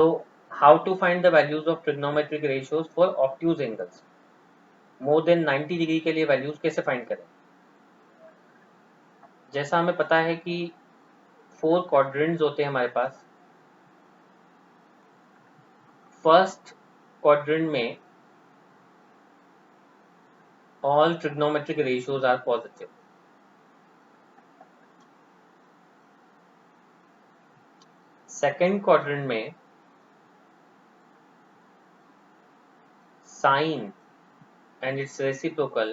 So how to find the values of trigonometric ratios for obtuse angles? More than 90 degree के लिए values कैसे find करें? जैसा हमें पता है कि 4 क्वाड्रेंट्स होते हैं हमारे पास। फर्स्ट क्वाड्रेंट में all trigonometric ratios are positive. Second quadrant में sine and its reciprocal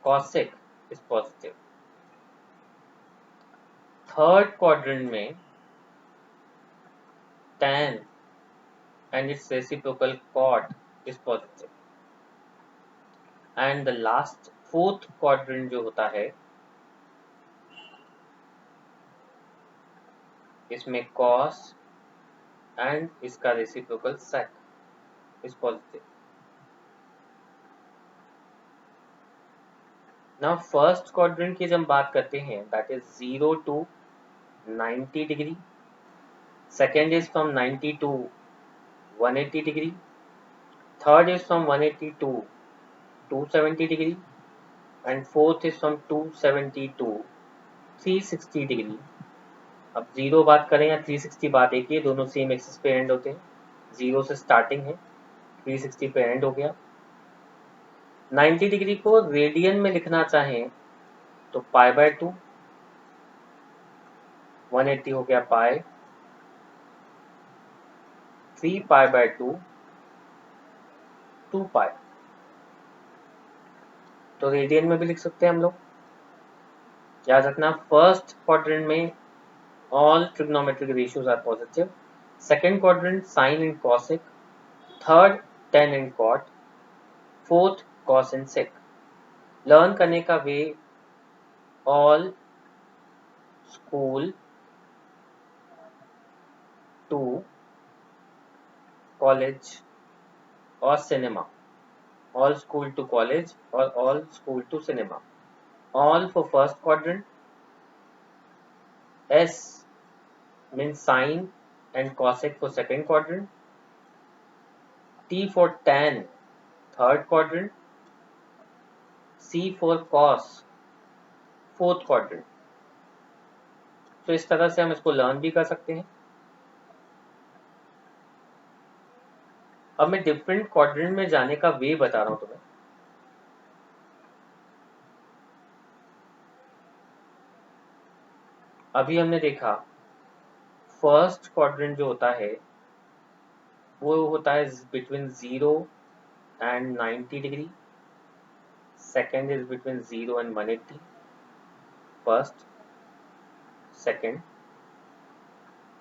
cosec is positive. Third quadrant में tan and its reciprocal cot is positive. And the last fourth quadrant जो होता है इसमें cos and इसका reciprocal sec is positive. Now first quadrant की जब हम बात करते हैं that is 0 to 90 degree. Second is from 90 to 180 degree. Third is from 180 to 270 degree. And fourth is from 270 to 360 degree. अब 0 बात करें या 360 बात एक ही, दोनों सेम एक्सिस पे एंड होते हैं. 0 से स्टार्टिंग है, 360 पे एंड हो गया. 90 डिग्री को रेडियन में लिखना चाहें तो पाई बाय 2, 180 हो गया पाई, 3 पाई बाय 2, 2 पाई. तो रेडियन में भी लिख सकते हैं हम लोग. याद रखना फर्स्ट क्वाड्रेंट में all trigonometric ratios are positive. Second quadrant sine and cosec. Third tan and cot. Fourth cos and sec. Learn करने का वे all school to college or cinema. All school to college or all school to cinema. All for first quadrant. S means sine and cosec for second quadrant. T for tan third quadrant. C for cos fourth quadrant. तो इस तरह से हम इसको learn भी कर सकते हैं. अब मैं डिफरेंट क्वाड्रेंट में जाने का वे बता रहा हूं तुम्हें. अभी हमने देखा फर्स्ट क्वाड्रेंट जो होता है वो होता है between 0 and 90 degree. Second is between 0 and 180. First, second.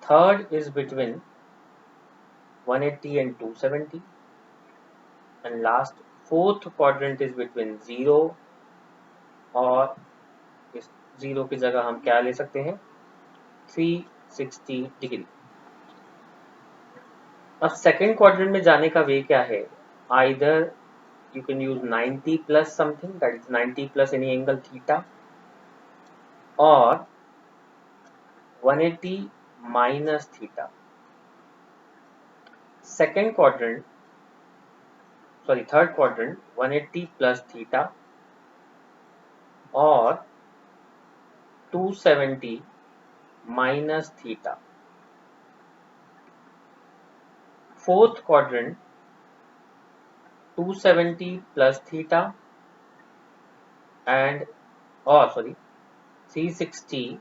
Third is between 180 and 270. And last fourth quadrant is between 0 और इस 0 की जगह हम क्या ले सकते हैं 360 डिग्री. अब सेकेंड क्वाड्रेंट में जाने का वे क्या है? Either you can use 90 plus something, that is 90 plus any angle theta, or 180 minus theta. Second quadrant, sorry, third quadrant, 180 plus theta or 270 minus theta. Fourth quadrant, 270 plus theta and 360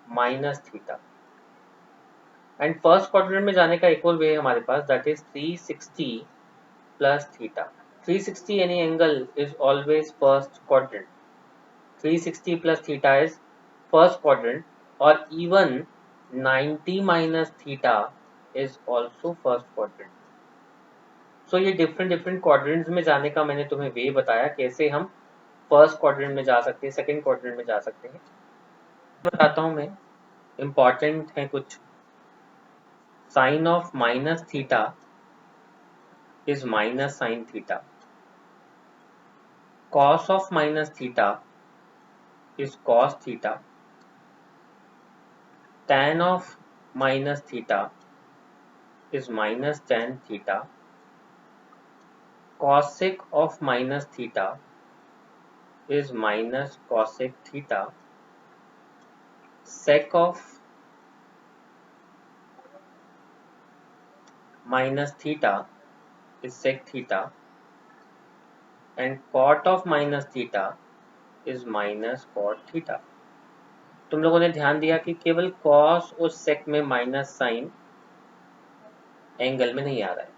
minus theta. And first quadrant में जाने का एक और way है हमारे पास, that is 360 plus theta. 360 any angle is always first quadrant. 360 plus theta is first quadrant और even 90 minus theta is also first quadrant. So ये डिफरेंट क्वाड्रेंट्स में जाने का मैंने तुम्हें वे बताया, कैसे हम फर्स्ट क्वाड्रेंट में जा सकते हैं, सेकेंड क्वाड्रेंट में जा सकते हैं. बताता हूँ मैं, इम्पॉर्टेंट है कुछ. Sin of minus theta is minus sin theta. Cos of minus theta is cos theta. Tan of minus theta is minus tan theta, cosec of minus theta is minus cosec theta, sec of minus theta is sec theta, and cot of minus theta is minus cot theta. तुम लोगों ने ध्यान दिया कि केवल cos और sec में minus sign angle में नहीं आ रहा है।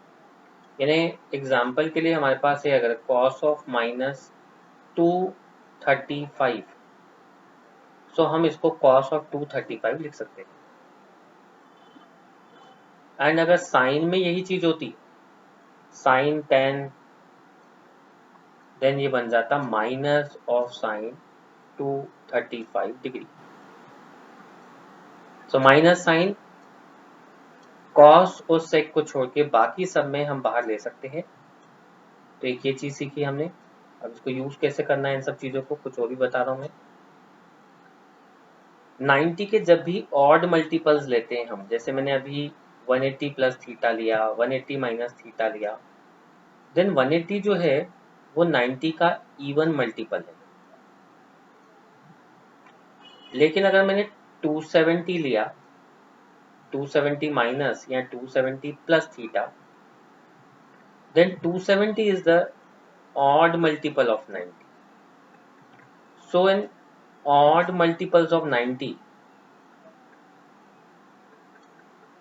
यानी एग्जाम्पल के लिए हमारे पास है अगर cos ऑफ माइनस 235, तो हम इसको cos ऑफ 235 लिख सकते हैं। एंड अगर साइन में यही चीज होती, साइन टेन, देन ये बन जाता minus of sine 235 degree. So minus sine cos और सेक को छोड़ के बाकी सब में हम बाहर ले सकते हैं। तो एक ये चीज सीखी हमने। अब इसको यूज कैसे करना है इन सब चीजों को कुछ और भी बता रहा हूं मैं। 90 के जब भी ऑड मल्टीपल्स लेते हैं हम, जैसे मैंने अभी 180 प्लस थीटा लिया, 180 माइनस थीटा लिया, देन 180 जो है वो 90 का इवन मल्टीपल है। लेकिन अगर मैंने 270 लिया, 270 माइनस या 270 plus theta, then 270 is the odd multiple of 90. So in odd multiples of 90,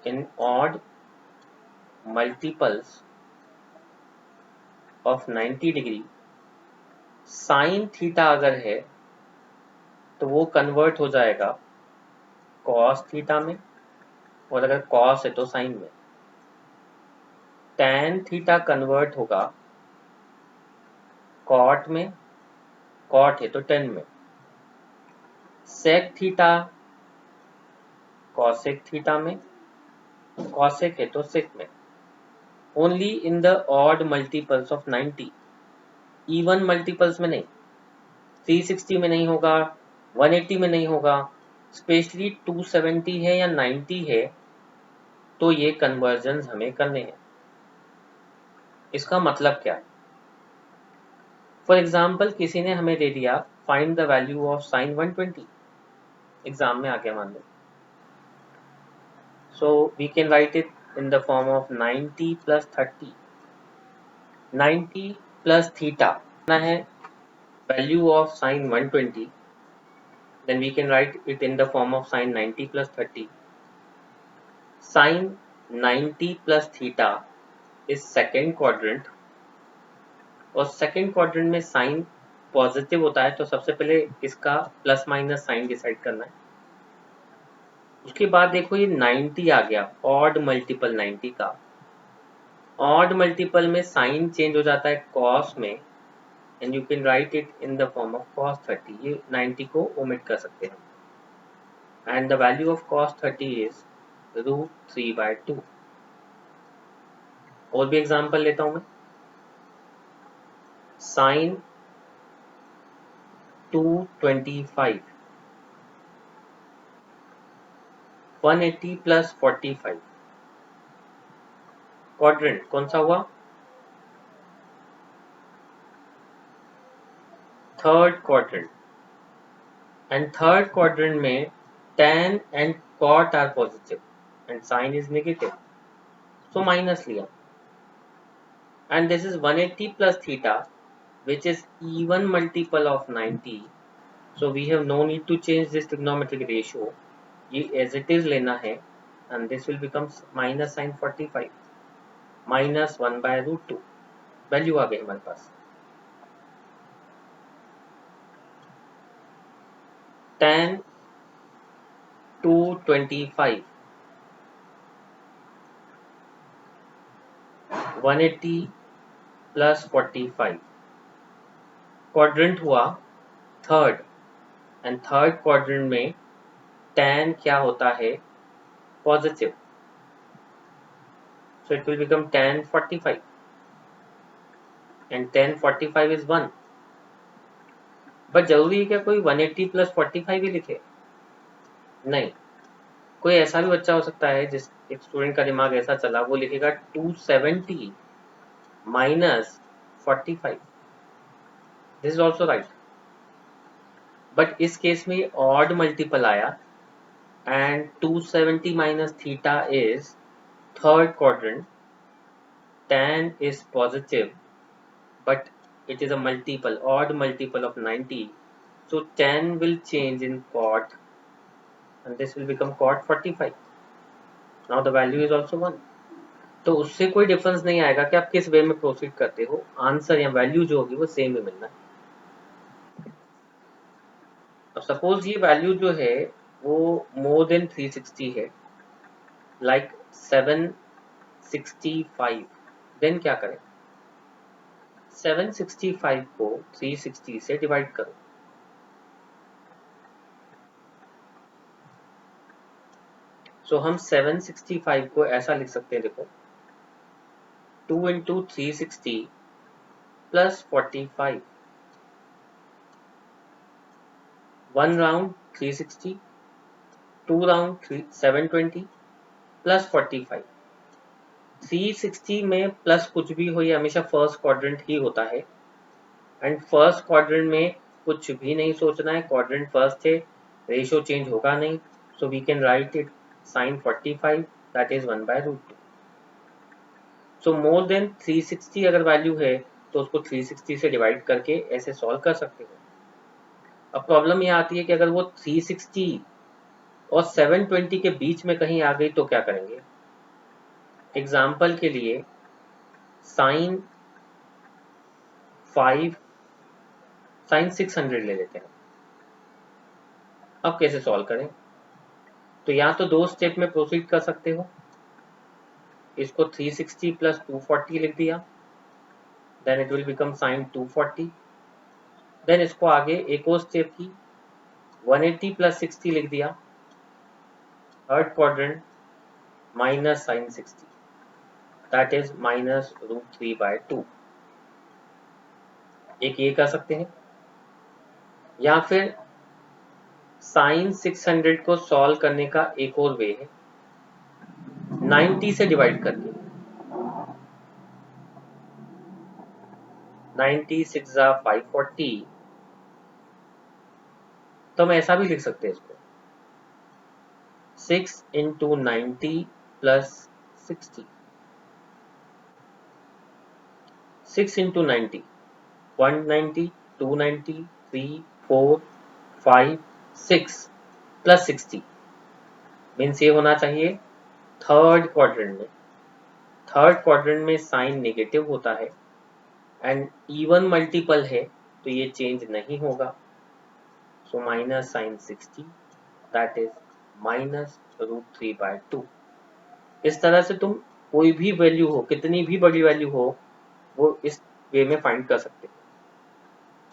in odd multiples of 90 degree sine theta अगर है तो वो कन्वर्ट हो जाएगा कॉस थीटा में, और अगर कॉस है तो साइन में। टैन थीटा कन्वर्ट होगा कॉट में, कॉट है तो टेन में। सेक थीटा कॉसेक थीटा में, कॉसेक है तो सेक में। Only in the odd multiples of 90, even multiples में नहीं। 360 में नहीं होगा, 180 में नहीं होगा, स्पेशली 270 है या 90 है तो ये कन्वर्जन हमें करने हैं। इसका मतलब क्या? फॉर एग्जाम्पल किसी ने हमें दे दिया find the value of sine 120, exam में आ गया मान लो। So we can write it in the form of 90 plus 30। 90 plus theta है value of sine 120, then we can write it in the form of sin 90 plus 30. Sin 90 plus theta is second quadrant, और second quadrant में sign positive होता है तो सबसे पहले इसका plus minus sign decide करना है। उसके बाद देखो ये 90 आ गया, ऑड मल्टीपल 90 का। ऑड मल्टीपल में साइन चेंज हो जाता है कॉस में, and you can write it in the form of cos 30। ये 90 को ओमिट कर सकते हैं। And the value of cos 30 is √3/2. और भी एग्जांपल लेता हूं मैं। साइन 225, 180 प्लस 45, क्वाड्रेंट कौन सा हुआ? Third quadrant. And third quadrant में tan and cot are positive and sin is negative, so minus लिया। and this is 180 plus theta which is even multiple of 90, so we have no need to change this trigonometric ratio, ये as it is लेना है, and this will become minus sin 45 minus 1/√2। Value आ गई हमारे पास। tan 225 180 plus 45, quadrant हुआ third, and third quadrant में tan क्या होता है? Positive, so it will become tan 45, and tan 45 is 1। But जरूरी है क्या कोई 180 प्लस 45 ही लिखे? नहीं, कोई ऐसा भी बच्चा हो सकता है जिस एक स्टूडेंट का दिमाग ऐसा चला, वो लिखेगा 270 minus 45, this is also right. But इस केस में ऑड मल्टीपल आया and 270 minus theta is third quadrant, tan is positive but it is a multiple, odd multiple of 90, so tan will change in cot and this will become cot 45. Now the value is also 1. तो उससे कोई difference नहीं आएगा कि आप किस वे में proceed करते हो, आंसर या वैल्यू जो होगी वो सेम ही मिलना है। अब सपोज ये वैल्यू जो है वो मोर देन 360 है, लाइक 765, देन क्या करें? 765 को 360 से डिवाइड करो। सो हम 765 को ऐसा लिख सकते हैं, देखो 2 into 360 plus 45, 1 round 360, 2 round 720 plus 45। 360 में प्लस कुछ भी हो, ये हमेशा फर्स्ट क्वाड्रेंट ही होता है एंड फर्स्ट क्वाड्रेंट में कुछ भी नहीं सोचना है, क्वाड्रेंट फर्स्ट है, रेशियो चेंज होगा नहीं, so we can write it sine 45, that is 1/√2। So more than 360 अगर वैल्यू है तो उसको 360 से डिवाइड करके ऐसे सॉल्व कर सकते हो। अब प्रॉब्लम ये आती है कि अगर वो 360 और 720 के बीच में कहीं आ गई तो क्या करेंगे? एग्जाम्पल के लिए साइन 5 साइन 600 ले लेते हैं। अब कैसे सॉल्व करें? तो या तो दो स्टेप में प्रोसीड कर सकते हो, इसको 360 प्लस 240 लिख दिया, then it will become sine 240, then इसको आगे एक और स्टेप की 180 प्लस 60 लिख दिया, third quadrant minus sine 60, that is -√3/2। एक ये कर सकते हैं, या फिर साइन 600 को सॉल्व करने का एक और वे है 90 से डिवाइड करके, 90 6 540, तो हम ऐसा भी लिख सकते हैं इसको 6 into 90 plus 60, 6 into 90 190 290 3 4 5 6 plus 60 means ये होना चाहिए थर्ड क्वाड्रेंट में। थर्ड क्वाड्रेंट में साइन नेगेटिव होता है एंड इवन मल्टीपल है तो ये चेंज नहीं होगा, so minus sine 60, that is -√3/2। इस तरह से तुम कोई भी वैल्यू हो, कितनी भी बड़ी वैल्यू हो, वो इस वे में फाइंड कर सकते हो।